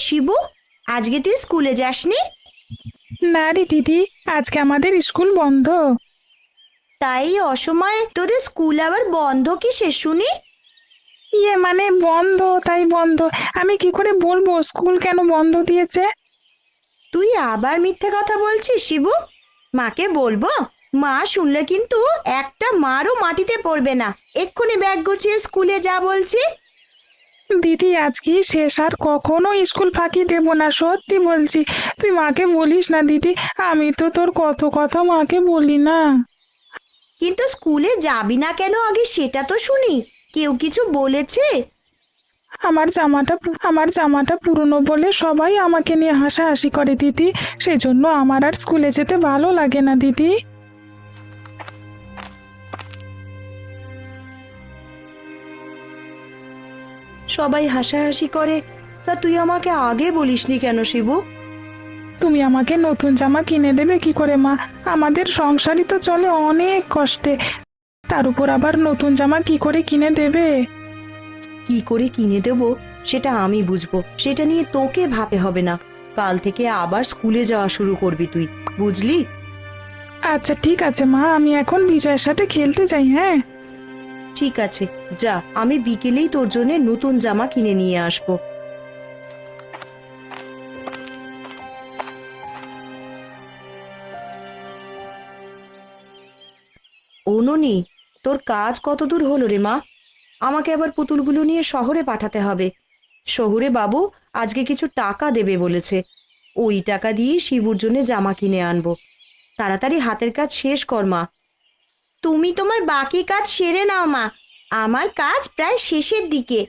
শিবু, আজকে তুই স্কুলে যাসনি? না রে দিদি, আজকে আমাদের স্কুল বন্ধ। তাই অসময়ে তোদের স্কুল আবার বন্ধ কিসের শুনি? মানে বন্ধ তাই বন্ধ। আমি কি করে বলবো স্কুল কেন বন্ধ দিয়েছে? তুই আবার মিথ্যে কথা বলছিস শিবু। মাকে বলবো? মা শুনলে কিন্তু একটা মারও মাটিতে পড়বে না। এক্ষুনি ব্যাগ গুছিয়ে স্কুলে যা বলছি। দিদি আজকে শেষ, আর কখনো স্কুল ফাঁকি দেব না, সত্যি বলছি। তুই মাকে বলিস না দিদি, আমি তো তোর কত কথা মাকে বলি না। কিন্তু স্কুলে যাবি না কেন আগে সেটা তো শুনি। কেউ কিছু বলেছে? আমার জামাটা পুরনো বলে সবাই আমাকে নিয়ে হাসাহাসি করে দিদি, সেজন্য আমার আর স্কুলে যেতে ভালো লাগে না দিদি। সবাই হাসাহাসি করে, তা তুই আমাকে আগে বলিসনি কেন শিবু? তুমি আমাকে নতুন জামা কিনে দেবে কি করে মা? আমাদের সংসারই তো চলে অনেক কষ্টে, তার উপর আবার নতুন জামা কি করে কিনে দেবে? কি করে কিনে দেব সেটা আমি বুঝবো, সেটা নিয়ে তোকে ভাবতে হবে না। কাল থেকে আবার স্কুলে যাওয়া শুরু করবি তুই, বুঝলি? আচ্ছা ঠিক আছে মা, আমি এখন বিজয়ের সাথে খেলতে যাই, হ্যাঁ? ঠিক আছে, যা, আমি বিকেলেই তোর জন্য নতুন জামা কিনে নিয়ে আসবো। ও ননি, তোর কাজ কত দূর হলো রে মা? আমাকে আবার পুতুলগুলো নিয়ে শহরে পাঠাতে হবে। শহুরে বাবু আজকে কিছু টাকা দেবে বলেছে। ওই টাকা দিয়ে শিবুর জন্য জামা কিনে আনবো। তাড়াতাড়ি হাতের কাজ শেষ কর মা। তুমি তোমার বাকি কাজ সেরে নাও মা, আমার কাজ প্রায় শেষের দিকে।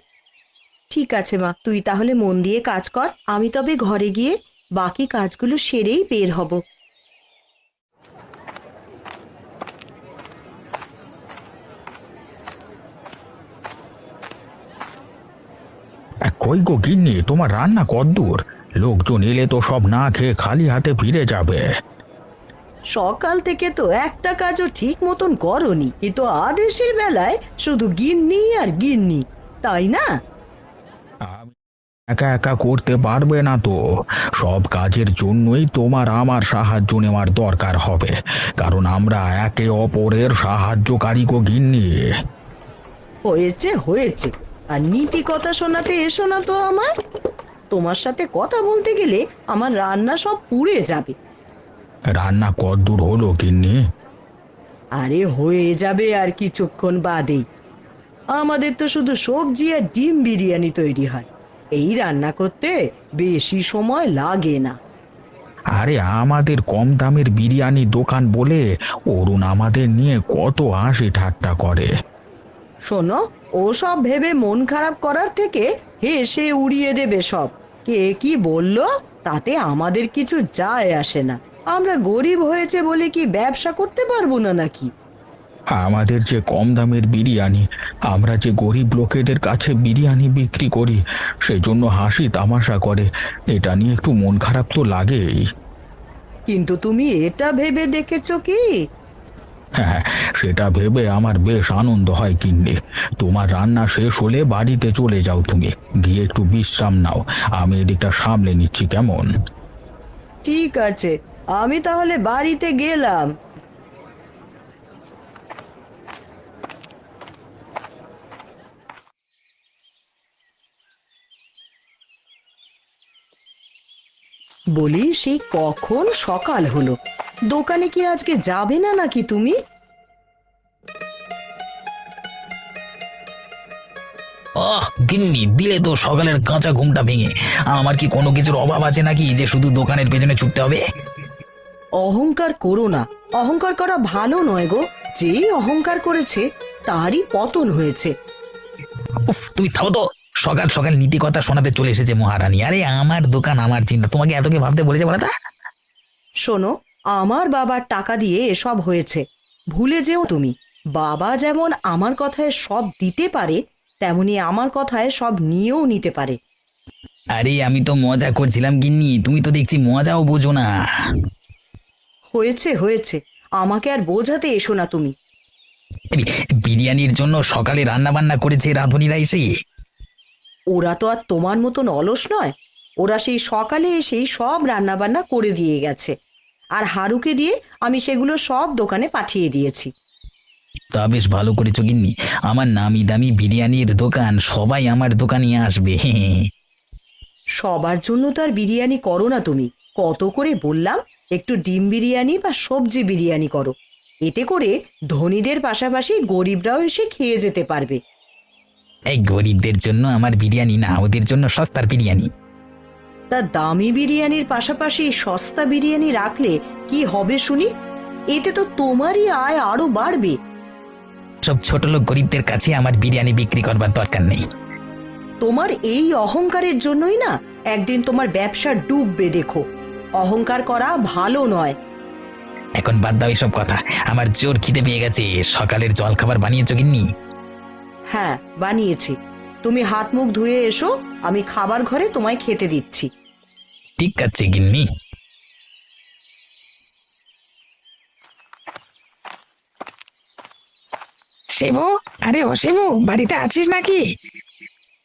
ঠিক আছে মা, তুই তাহলে মন দিয়ে কাজ কর, আমি তবে ঘরে গিয়ে বাকি কাজগুলো সেরেই বের হব। কই গো গিন্নি, তোমার রান্না কদ্দূর? লোকজন এলে তো সব না খেয়ে খালি হাতে ফিরে যাবে। সকাল থেকে তো একটা কাজও ঠিক মতন করনি, কিন্তু আদেশের বেলায় শুধু গিন্নি আর গিন্নি, তাই না? আমি একা একা করতে পারবে না তো। সব কাজের জন্যই তোমার আমার সাহায্য নেওয়ার দরকার হবে, কারণ আমরা একে অপরের সাহায্যকারী গো গিন্নি। হয়েছে হয়েছে, আর নীতি কথা শোনাতে এসো না তো আমার। তোমার সাথে কথা বলতে গেলে আমার রান্না সব পুড়ে যাবে। রান্না কদ্দূর হলো গিন্নি? আরে হয়ে যাবে আর কিছুক্ষণ বাদেই। আমাদের তো শুধু সবজি আর ডিম বিরিয়ানি তৈরি হয়, এই রান্না করতে বেশি সময় লাগে না। আরে আমাদের কম দামের বিরিয়ানি দোকান বলে অরুণ আমাদের নিয়ে কত হাসি ঠাট্টা করে। শোনো, ও সব ভেবে মন খারাপ করার থেকে হেসে উড়িয়ে দেবে সব। কে কি বললো তাতে আমাদের কিছু যায় আসে না। আমরা গরিব হয়েছে বলে কি ব্যবসা করতে পারবো না নাকি? আমাদের যে কম দামের বিরিয়ানি, আমরা যে গরিব লোকেদের কাছে বিরিয়ানি বিক্রি করি, সেজন্য হাসি তামাশা করে। এটা নিয়ে একটু মন খারাপ তো লাগেই। কিন্তু তুমি এটা ভেবে দেখেছো কি? হ্যাঁ, সেটা ভেবে আমার বেশ আনন্দ হয় গিন্নি। তোমার রান্না শেষ হলে বাড়িতে চলে যাও, তুমি গিয়ে একটু বিশ্রাম নাও, আমি এদিকটা সামলে নিচ্ছি, কেমন? ঠিক আছে, আমি তাহলে বাড়িতে গেলাম। বলি, সেই কখন সকাল হলো, দোকানে কি আজকে যাবে না নাকি তুমি? গিন্নি, দিলে তো সকালের কাঁচা ঘুমটা ভেঙে। আমার কি কোনো কিছুর অভাব আছে নাকি যে শুধু দোকানের পেছনে ছুটতে হবে? অহংকার করো না, অহংকার করা ভালো নয় গো। যে অহংকার করেছে তারই পতন হয়েছে। উফ, তুমি থামো তো। সকাল সকাল নীতি কথা শোনাতে চলে এসেছে মহারানী। আরে আমার দোকান, আমার চিন্তা, তোমাকে এত কি ভাবতে বলেছে বলো তা? শোনো, আমার বাবার টাকা দিয়ে এসব হয়েছে, ভুলে যেও তুমি। বাবা যেমন আমার কথায় সব দিতে পারে, তেমনি আমার কথায় সব নিয়েও নিতে পারে। আরে আমি তো মজা করছিলাম গিন্নি, তুমি তো দেখছি মজাও বোঝো না। হয়েছে হয়েছে, আমাকে আর বোঝাতে এসো না তুমি। এই বিরিয়ানির জন্য সকালে রান্না বান্না করেছে রাঁধুনিরা এসে। ওরা তো আর তোমার মতন অলস নয়। ওরা সেই সকালে এসেই সব রান্নাবান্না করে দিয়ে গেছে, আর হারুকে দিয়ে আমি সেগুলো সব দোকানে পাঠিয়ে দিয়েছি। তা বেশ ভালো করেছো গিন্নি, আমার নামি দামি বিরিয়ানির দোকান সবাই আমার দোকানে আসবে। সবার জন্য তো আর বিরিয়ানি করো না তুমি, কত করে বললাম একটু ডিম বিরিয়ানি বা সবজি বিরিয়ানি করো, এতে করে ধনীদের পাশাপাশি গরিবরাও এসে খেয়ে যেতে পারবে। এই গরিবদের জন্য আমার বিরিয়ানি না, ওদের জন্য সস্তার বিরিয়ানি। তা দামি বিরিয়ানির পাশাপাশি সস্তা বিরিয়ানি রাখলে কি হবে শুনি? এতে তো তোমারই আয় আরো বাড়বে। সব ছোট লোক গরিবদের কাছে আমার বিরিয়ানি বিক্রি করবার দরকার নেই। তোমার এই অহংকারের জন্যই না একদিন তোমার ব্যবসা ডুববে, দেখো। অহংকার করা ভালো নয়। এখন বাদ দাও এসব কথা, আমার জোর খিদে পেয়ে গেছে। সকালের জল খাবার বানিয়েছো গিন্নি? হ্যাঁ, বানিয়েছি। তুমি হাত মুখ ধুয়ে এসো, আমি খাবার ঘরে তোমায় খেতে দিচ্ছি। ঠিক আছে গিন্নি। শিবু, আরে ও শিবু, বাড়িতে আছিস নাকি?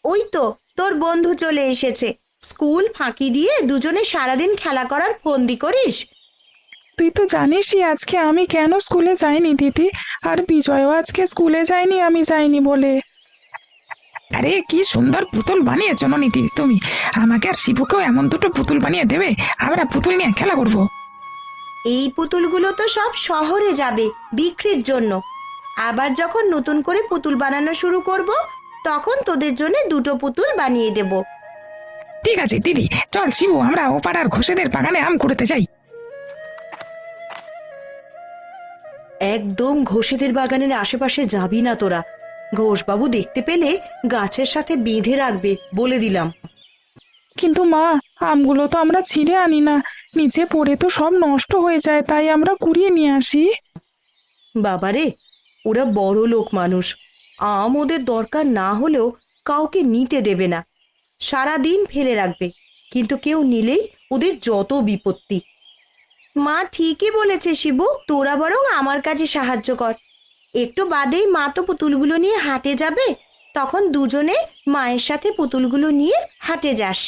ওই তো তোর বন্ধু চলে এসেছে। স্কুল ফাঁকি দিয়ে দুজনে সারাদিন খেলা করার ফন্দি করিস। তুই তো জানিসই আজকে আমি কেন স্কুলে যাইনি দিদি, আর বিজয়ও আজকে স্কুলে যায়নি আমি যাইনি বলে। আরে কি সুন্দর পুতুল বানিয়েছো ননীতি তুমি, আমাকে আর শিবুকেও এমন দুটো পুতুল বানিয়ে দেবে, আমরা পুতুল নিয়ে খেলা করব। এই পুতুলগুলো তো সব শহরে যাবে বিক্রির জন্য। আবার যখন নতুন করে পুতুল বানানো শুরু করব, তখন তোদের জন্য দুটো পুতুল বানিয়ে দেব। ঠিক আছে দিদি, চল শিবু, আমরা ও পাড়ার ঘোষেদের বাগানে আম কুড়াতে যাই। একদম ঘোষেদের বাগানের আশেপাশে যাবি না তোরা। ঘোষবাবু দেখতে পেলে গাছের সাথে বেঁধে রাখবে, বলে দিলাম। কিন্তু মা, আমগুলো তো আমরা ছিঁড়ে আনি না, নিচে পড়ে তো সব নষ্ট হয়ে যায়, তাই আমরা কুড়িয়ে নিয়ে আসি। বাবারে, ওরা বড় লোক মানুষ, আম ওদের দরকার না হলেও কাউকে নিতে দেবে না। সারা দিন ফেলে রাখবে, কিন্তু কেউ নিলেই ওদের যত বিপত্তি। মা ঠিকই বলেছে শিবু, তোরা বরং আমার কাজে সাহায্য কর। একটু বাদেই মা তো পুতুলগুলো নিয়ে হাটে যাবে, তখন দুজনে মায়ের সাথে পুতুলগুলো নিয়ে হাটে যাস।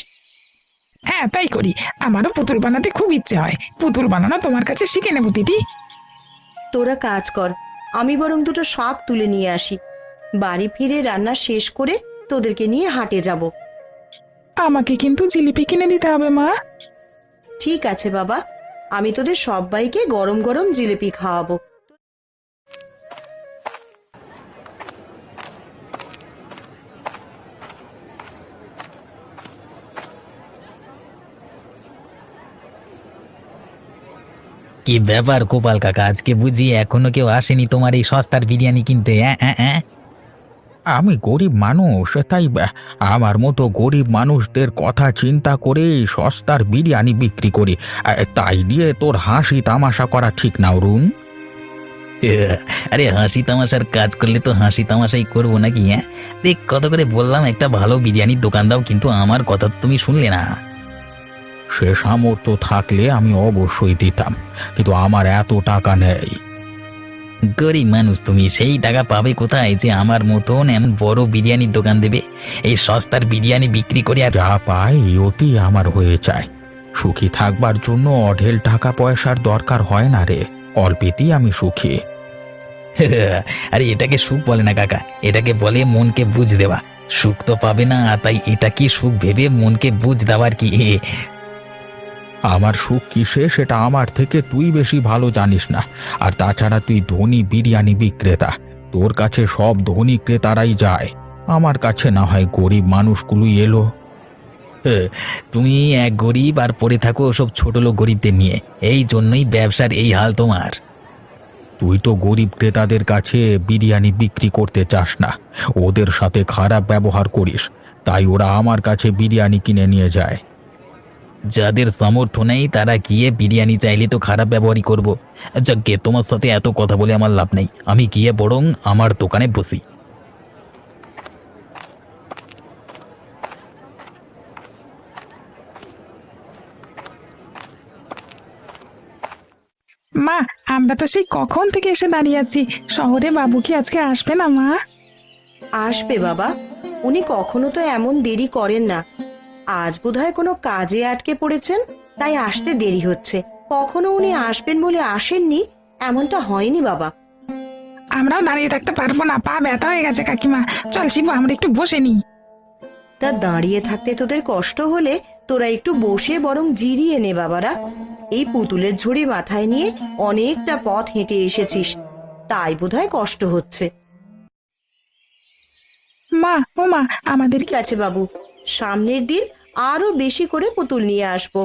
হ্যাঁ তাই করি, আমারও পুতুল বানাতে খুব ইচ্ছে হয়, পুতুল বানানো তোমার কাছে শিখে নেবো দিদি। তোরা কাজ কর, আমি বরং দুটো শাক তুলে নিয়ে আসি। বাড়ি ফিরে রান্না শেষ করে তোদেরকে নিয়ে হাটে যাব। আমাকে কিন্তু জিলিপি কিনে দিতে হবে মা। ঠিক আছে বাবা, আমি তোদের সবাইকে গরম গরম জিলিপি খাওয়াবো। কি ব্যাপার গোপাল কাকা, আজকে বুঝি এখনো কেউ আসেনি তোমার এই সস্তার বিরিয়ানি কিনতে? আমি গরিব মানুষ, তাই আমার মতো গরিব মানুষদের কথা চিন্তা করে সস্তার বিরিয়ানি বিক্রি করি। তাই নিয়ে তোর হাসি তামাশা করা ঠিক না অরুণ। আরে হাসি তামাশার কাজ করলে তো হাসি তামাশাই করবো নাকি? দেখ, কত করে বললাম একটা ভালো বিরিয়ানির দোকান দাও, কিন্তু আমার কথা তো তুমি শুনলে না। সে সামর্থ্য থাকলে আমি অবশ্যই দিতাম, কিন্তু আমার এত টাকা নেই। গরিব মানুষ তুমি, সেই টাকা পাবে কোথায় যে আমার মতন এমন বড় বিরিয়ানির দোকান দেবে? এই সস্তার বিরিয়ানি বিক্রি করে আর যা পাই ওটি আমার হয়ে যায়। সুখী থাকবার জন্য অঢেল টাকা পয়সার দরকার হয় না রে, অল্পেতেই আমি সুখী। আরে এটাকে সুখ বলে না কাকা, এটাকে বলে মনকে বুঝ দেওয়া। সুখ তো পাবে না, তাই এটা কি সুখ ভেবে মনকে বুঝ দেওয়ার কি? আমার সুখ কিসে সেটা আমার থেকে তুই বেশি ভালো জানিস না। আর তাছাড়া তুই ধনী বিরিয়ানি বিক্রেতা, তোর কাছে সব ধনী ক্রেতারাই যায়, আমার কাছে না হয় গরিব মানুষগুলোই এলো। তুমি এক গরিব আর পড়ে থাকো ওসব ছোট লোক গরিবদের নিয়ে, এই জন্যই ব্যবসার এই হাল তোমার। তুই তো গরিব ক্রেতাদের কাছে বিরিয়ানি বিক্রি করতে চাস না, ওদের সাথে খারাপ ব্যবহার করিস, তাই ওরা আমার কাছে বিরিয়ানি কিনে নিয়ে যায়। যাদের সামর্থ্য নেই তারা গিয়ে বিরিয়ানি চাইলে তো খারাপ ব্যবহারই করবো। যাকে, তোমার সাথে এত কথা বলে আমার লাভ নেই, আমি গিয়ে বরং আমার দোকানে বসি। মা, আমরা তো সেই কখন থেকে এসে দাঁড়িয়ে আছি, শহরে বাবু কি আজকে আসবে না মা? আসবে বাবা, উনি কখনো তো এমন দেরি করেন না। আজ বোধহয় কোনো কাজে আটকে পড়েছেন, তাই আসতে দেরি হচ্ছে। কখনো উনি আসবেন বলে আসেননি এমনটা হয়নি বাবা। আমরাও দাঁড়িয়ে থাকতে পারবো না, পা ব্যথা হয়ে গেছে কাকিমা। চল শিবু, আমরা একটু বসে নি। তা দাঁড়িয়ে থাকতে তোদের কষ্ট হলে তোরা একটু বসে বরং জিরিয়ে নে বাবারা। এই পুতুলের ঝুড়ি মাথায় নিয়ে অনেকটা পথ হেঁটে এসেছিস, তাই বোধহয় কষ্ট হচ্ছে। মা, ও মা, আমাদের ঠিক আছে বাবু, সামনের দিন আরো বেশি করে পুতুল নিয়ে আসবো।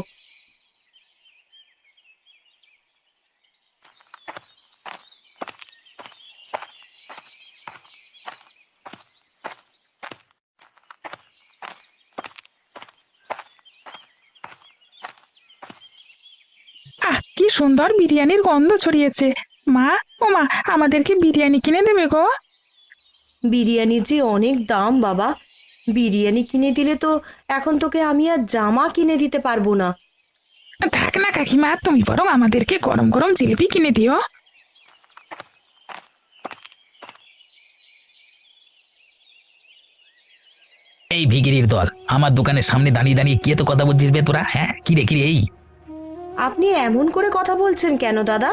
কি সুন্দর বিরিয়ানির গন্ধ ছড়িয়েছে। মা, ও মা, আমাদেরকে বিরিয়ানি কিনে দেবে গো? বিরিয়ানির যে অনেক দাম বাবা, বিরিয়ানি কিনে দিলে তো এখন তোকে আমি আর জামা কিনে দিতে পারবো না। থাক না কাকিমা, তুমি বরং আমাদেরকে গরম গরম জিলিপি কিনে দিও। এই ভিগিরির দল, আমার দোকানের সামনে দাঁড়িয়ে দাঁড়িয়ে কে তো কথা বলছিস বে তোরা? হ্যাঁ, কিরে কিরে এই আপনি এমন করে কথা বলছেন কেন দাদা?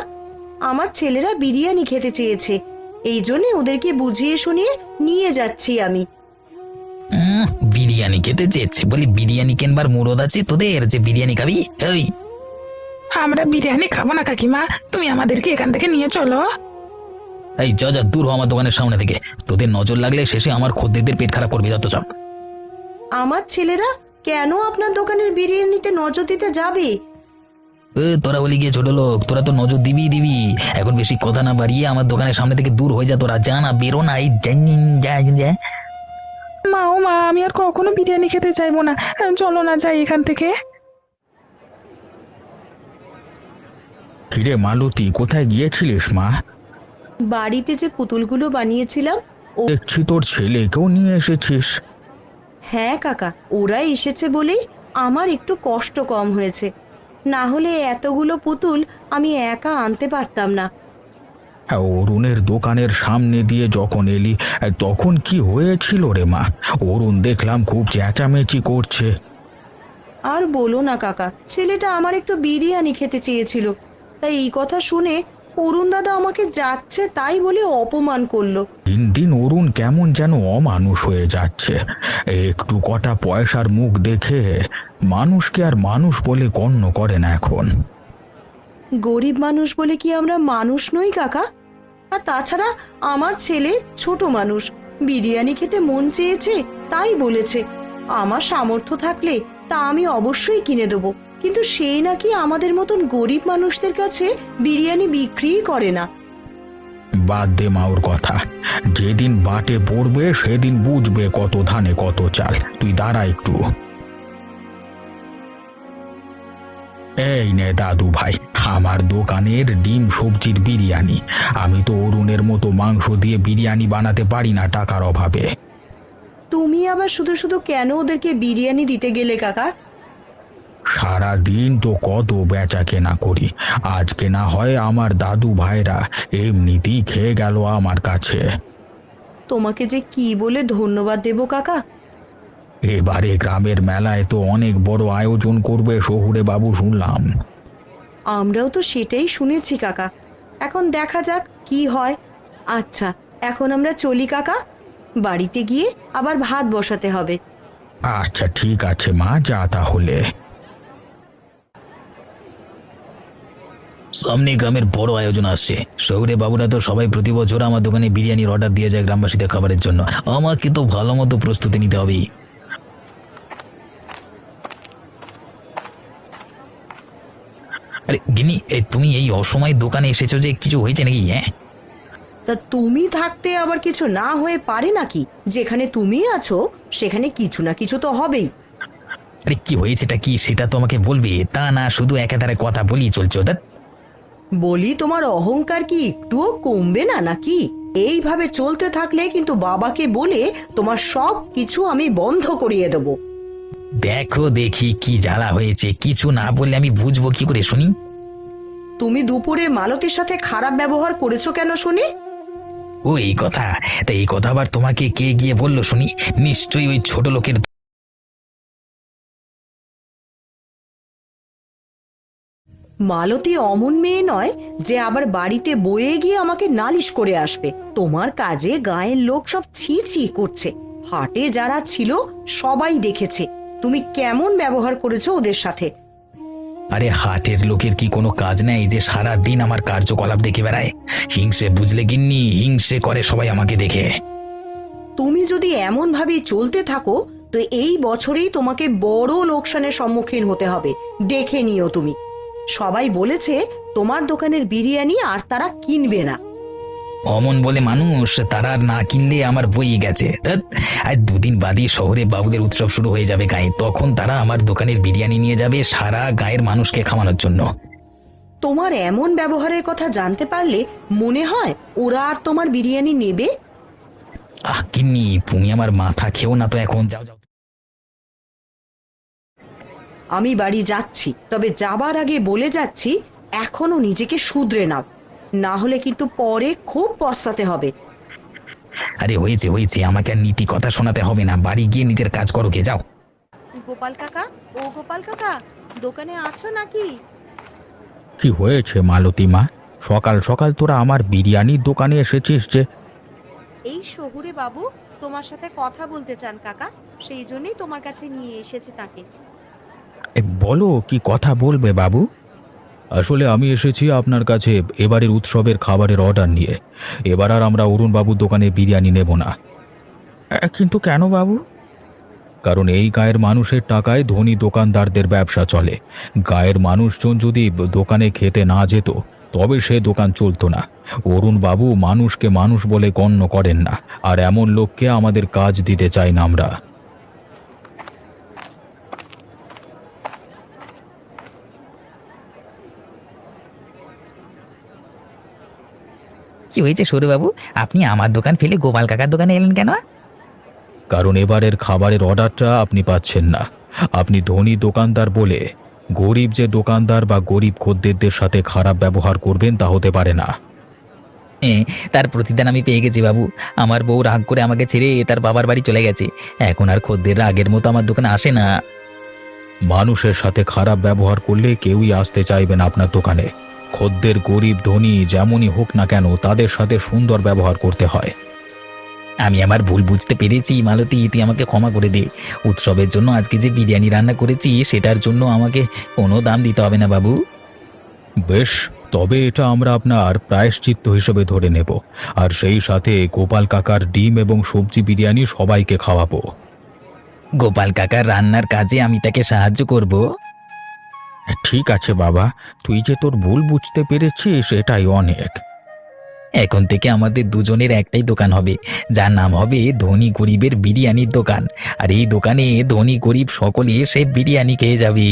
আমার ছেলেরা বিরিয়ানি খেতে চেয়েছে, এই জন্য ওদেরকে বুঝিয়ে শুনিয়ে নিয়ে যাচ্ছি আমি। বিরিয়ানি খেতে চেয়েছে বলি? বিরিয়ানি কেনবার মুরদ আছে তোদের যে বিরিয়ানি খাবি? এই আমরা বিরিয়ানি খাবো না কাকিমা, তুমি আমাদেরকে এখান থেকে নিয়ে চলো। এই যা যা, দূর হ আমার দোকানের সামনে থেকে। তোদের নজর লাগলে শেষে আমার খদ্দেরদের পেট খারাপ করবে যত সব। আমার ছেলেরা কেন আপনার দোকানের বিরিয়ানিতে নজর দিতে যাবে? তোরা বলি গিয়ে ছোট লোক, তোরা তো নজর দিবি দিবি। এখন বেশি কথা না বাড়িয়ে আমার দোকানের সামনে থেকে দূর হয়ে যা তোরা। যা না, বেরো না, এই যা। মা, ও মা, আমি আর কখনো বিরিয়ানি খেতে চাইবো না। চলো না, যাই এখান থেকে। কিরে মালতী, কোথায় গিয়েছিলিস মা? বাড়িতে যে পুতুলগুলো বানিয়েছিলাম দেখছি তোর ছেলেকেও নিয়ে এসেছিস। হ্যাঁ কাকা, ওরা এসেছে বলেই আমার একটু কষ্ট কম হয়েছে, না হলে এতগুলো পুতুল আমি একা আনতে পারতাম না। হ্যাঁ, অরুণের দোকানের সামনে দিয়ে যখন এলি তখন কি হয়েছিল রে মা? অরুণ দেখলাম খুব চেঁচামেচি করছে। আর বলো না কাকা, ছেলেটা আমার একটু বিরিয়ানি খেতে চেয়েছিল, তাই এই কথা শুনে অরুণ দাদা আমাকে যাচ্ছে তাই বলে অপমান করলো। দিন দিন অরুণ কেমন যেন অমানুষ হয়ে যাচ্ছে। একটু কটা পয়সার মুখ দেখে মানুষকে আর মানুষ বলে গণ্য করে না এখন। গরিব মানুষ বলে কি আমরা মানুষ নই কাকা? আর তাছাড়া আমার ছেলে ছোট মানুষ, বিরিয়ানি খেতে মন চেয়েছে তাই বলেছে। আমার সামর্থ্য থাকলে তা আমি অবশ্যই কিনে দেবো, কিন্তু সেই নাকি আমাদের মতন গরিব মানুষদের কাছে বিরিয়ানি বিক্রিই করে না। বাদ দে মা ওর কথা। যেদিন বাটে পড়বে সেদিন বুঝবে কত ধানে কত চাল। তুই দাঁড়া একটু। এই নে দাদু ভাই, আমার দোকানের ডিম সবজির বিরিয়ানি। আমি তো অরুণের মতো মাংস দিয়ে বিরিয়ানি বানাতে পারি না টাকার অভাবে। তুমি আবার শুধু শুধু কেন ওদেরকে বিরিয়ানি দিতে গেলে কাকা? সারা দিন তো কত বেচা কেনা করি, আজকে না হয় আমার দাদু ভাইরা এমনিতেই খেয়ে গেল আমার কাছে। তোমাকে যে কি বলে ধন্যবাদ দেব কাকা। এবারে গ্রামের মেলায় তো অনেক বড় আয়োজন করবে শহুরে বাবু শুনলাম। আমরাও তো সেটাই শুনেছি কাকা, এখন দেখা যাক কি হয়। আচ্ছা, এখন আমরা চলি কাকা, বাড়িতে গিয়ে আবার ভাত বসাতে হবে। আচ্ছা ঠিক আছে মা, যা তাহলে। সামনে গ্রামের বড় আয়োজন আসছে। শহুরে বাবুরা তো সবাই প্রতি বছর আমার দোকানে বিরিয়ানির অর্ডার দিয়ে যায় গ্রামবাসীদের খাবারের জন্য। আমাকে তো ভালো মতো প্রস্তুতি নিতে হবে। আরে গিনি, তুমি এই অসময়ে দোকানে এসেছো যে, কিছু হয়েছে নাকি? হ্যাঁ, তা তুমি থাকতে আবার কিছু না হয়ে পারে নাকি? যেখানে তুমি আছো সেখানে কিছু না কিছু তো হবেই। আরে কি হয়েছেটা কি সেটা তো আমাকে বলবে, তা না শুধু একাধারে কথা বলি চলছো। বলি, তোমার অহংকার কি একটুও কমবে না নাকি? এইভাবে চলতে থাকলে কিন্তু বাবাকে বলে তোমার সব কিছু আমি বন্ধ করিয়ে দেব। দেখো দেখি কি জ্বালা হয়েছে, কিছু না বললে আমি বুঝবো কি করে শুনি? তুমি দুপুরে মালতীর সাথে খারাপ ব্যবহার করেছো কেন শুনি? ও এই কথা? তা এই কথা আবার তোমাকে কে গিয়ে বললো শুনি? নিশ্চয়ই ওই ছোট লোকের মালতী অমন মেয়ে নয় যে আবার বাড়িতে বয়ে গিয়ে আমাকে নালিশ করে আসবে। তোমার কাজে গায়ের লোক সব ছি ছি করছে। হাটে যারা ছিল সবাই দেখেছে তুমি কেমন ব্যবহার করেছো ওদের সাথে। আরে হাটের লোকের কি কোনো কাজ নেই যে সারা দিন আমার কার্যকলাপ দেখে বেড়ায়? হিংসে বুঝলে গিন্নি, হিংসে করে সবাই আমাকে দেখে। তুমি যদি এমন ভাবে চলতে থাকো তো এই বছরেই তোমাকে বড় লোকসানের সম্মুখীন হতে হবে, দেখে নিও তুমি। সবাই বলেছে তোমার দোকানের বিরিয়ানি আর তারা কিনবে না। অমন বলে মানুষ, তারা আর না কিনলে আমার বই গেছে। ধ্যাৎ, আর দুদিন বাদে শহরে বাবুদের উৎসব শুরু হয়ে যাবে গায়ে, তখন তারা আমার দোকানের বিরিয়ানি নিয়ে যাবে সারা গায়ের মানুষকে খাওয়ানোর জন্য। তোমার এমন ব্যবহারের কথা জানতে পারলে মনে হয় ওরা আর তোমার বিরিয়ানি নেবে? কিন্নি, তুমি আমার মাথা খেও না তো এখন, যাও যাও। আমি বাড়ি যাচ্ছি, তবে যাবার আগে বলে যাচ্ছি এখনো নিজেকে শুধরে নাও, না হলে কিন্তু পরে খুব পস্তাতে হবে। আরে হয়েছে হয়েছে, আমাকে আর নীতি কথা শোনাতে হবে না, বাড়ি গিয়ে নিজের কাজ করো, কে যাও। গোপাল কাকা, ও গোপাল কাকা, দোকানে আছো নাকি? কি হয়েছে মালতী মা? সকাল সকাল তোরা আমার বিরিয়ানির দোকানে এসেছিস যে? এই শহুরে বাবু তোমার সাথে কথা বলতে চান কাকা, সেই জন্যই তোমার কাছে নিয়ে এসেছে তাকে। বলো, কি কথা বলবে বাবু? আসলে আমি এসেছি আপনার কাছে এবারের উৎসবের খাবারের অর্ডার নিয়ে। এবার আর আমরা অরুণবাবুর দোকানে বিরিয়ানি নেব না। কিন্তু কেন বাবু? কারণ এই গায়ের মানুষের টাকায় ধনী দোকানদারদের ব্যবসা চলে। গায়ের মানুষজন যদি দোকানে খেতে না যেত তবে সে দোকান চলতো না। অরুণবাবু মানুষকে মানুষ বলে গণ্য করেন না, আর এমন লোককে আমাদের কাজ দিতে চাই না আমরা। কি হয়েছে সরুবাবু, আপনি আমার দোকান ফেলে গোপাল কাকার দোকানে এলেন কেন? কারণ এবারের খাবারের অর্ডারটা আপনি পাচ্ছেন না। আপনি ধনী দোকানদার বলে গরিব যে দোকানদার বা গরিব খদ্দেরদের সাথে খারাপ ব্যবহার করবেন তা হতে পারে না। তার প্রতিদান আমি পেয়ে গেছি বাবু। আমার বউ রাগ করে আমাকে ছেড়ে তার বাবার বাড়ি চলে গেছে। এখন আর খদ্দেররা আগের মতো আমার দোকানে আসে না। মানুষের সাথে খারাপ ব্যবহার করলে কেউই আসতে চাইবে না আপনার দোকানে। খদ্দের গরিব ধনী যেমনই হোক না কেন তাদের সাথে সুন্দর ব্যবহার করতে হয়। আমি আমার ভুল বুঝতে পেরেছি মালতী, তুই আমাকে ক্ষমা করে দে। উৎসবের জন্য আজকে যে বিরিয়ানি রান্না করেছি সেটার জন্য আমাকে কোনো দাম দিতে হবে না বাবু। বেশ, তবে এটা আমরা আপনার প্রায়শ্চিত্ত হিসেবে ধরে নেব, আর সেই সাথে গোপাল কাকার ডিম এবং সবজি বিরিয়ানি সবাইকে খাওয়াবো। গোপাল কাকার রান্নার কাজে আমি তাকে সাহায্য করব। ঠিক আছে বাবা, তুই যে তোর ভুল বুঝতে পেরেছিস এটাই অনেক। এখন থেকে আমাদের দুজনের একটাই দোকান হবে, যার নাম হবে ধনী গরিবের বিরিয়ানির দোকান। আর এই দোকানে ধনী গরিব সকলে সে বিরিয়ানি খেয়ে যাবে।